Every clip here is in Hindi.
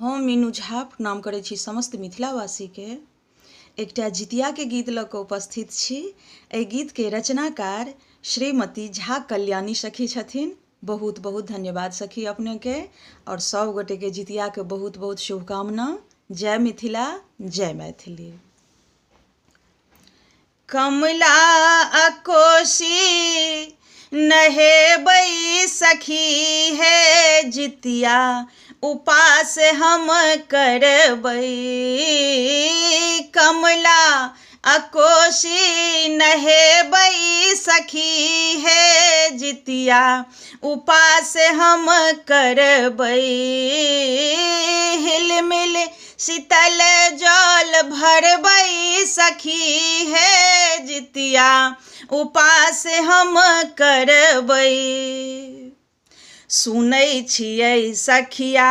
हम मीनू झा प्रणाम करै छी समस्त मिथिलावासी के। एकटा जितिया के गीत लऽ कऽ उपस्थित छी। एहि गीत के रचनाकार श्रीमती झा कल्याणी सखी छथिन। बहुत बहुत धन्यवाद सखी अपने के, और सब गोटे के जितिया के बहुत बहुत शुभकामना। जय मिथिला, जय मैथिली। कमला आ कोशी नहेबै सखी है जितिया, उपास हम करबै। कमला आ कोशी नहेबै सखी है जितिया, उपास हम करबै। हिलमिल शीतल जल भरबै सखी है जितिया, उपास हम करबै। सुनै छियै सखिया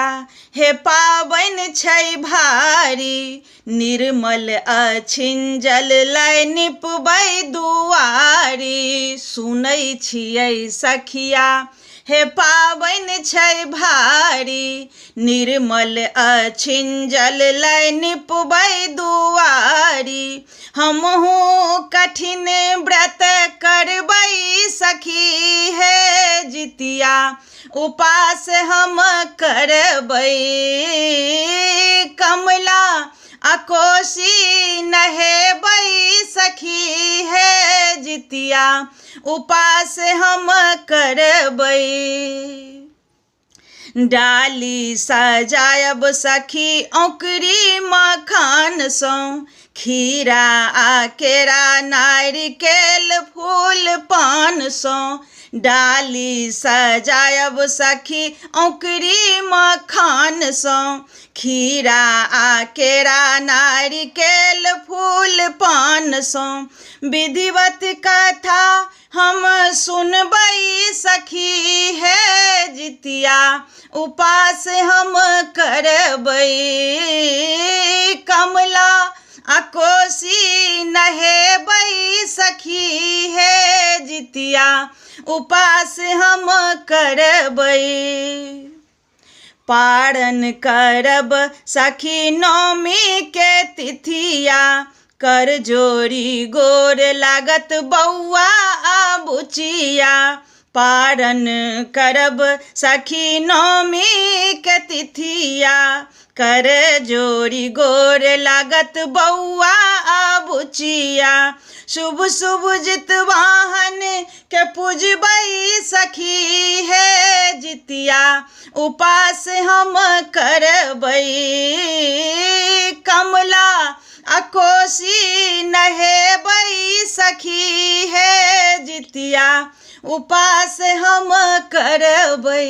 हे पाबनि छै भारी, निर्मल अछिंजल लय निपबै दुआरी। सुनै छियै सखिया हे पाबनि छै भारी, निर्मल अछिंजल लय निपबै दुआरी। हमहू कठिन व्रत करबै सखी है जितिया, उपास हम करबै। कमला आ कोशी नहेबै सखी है जितिया, उपास हम करबै। डाली सजायब सखी औंकरी मखान सँ, खीरा आ केरा नारिकेल फूल पान सँ। डाली सजायब सखी औंकरी मखान सँ, खीरा आ केरा नारिकेल फूल पान सँ। विधिवत कथा हम सुनबै सखी है जितिया, उपास हम करबै। कमला आ कोशी नहेबै सखी है जितिया, उपास हम करबै। पारण करब सखी नौमी के तिथिया, कर जोड़ी गोर लागत बौआ आ बुचिया। पारण करब सखी नौमी के तिथिया, कर जोड़ी गोर लागत बौआ आ बुचिया। शुभ शुभ जितवाहन के पूजबै सखी है जितिया, उपास हम करबै। कमला आ कोशी नहेबै सखी है जितिया, उपास हम करबै।